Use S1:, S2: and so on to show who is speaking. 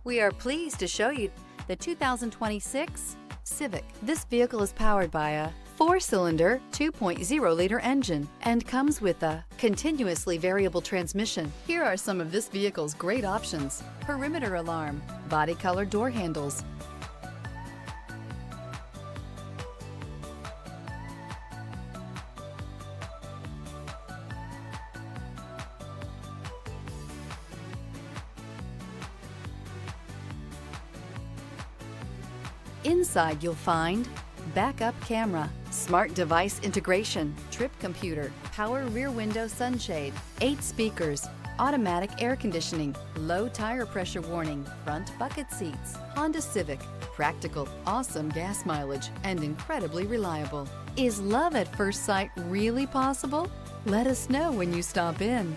S1: We are pleased to show you the 2026 Civic. This vehicle is powered by a 4-cylinder, 2.0-liter engine and comes with a continuously variable transmission. Here are some of this vehicle's great options: perimeter alarm, body color door handles, Inside you'll find backup camera, smart device integration, trip computer, power rear window sunshade, 8 speakers, automatic air conditioning, low tire pressure warning, front bucket seats. Honda Civic, practical, awesome gas mileage, and incredibly reliable. Is love at first sight really possible? Let us know when you stop in.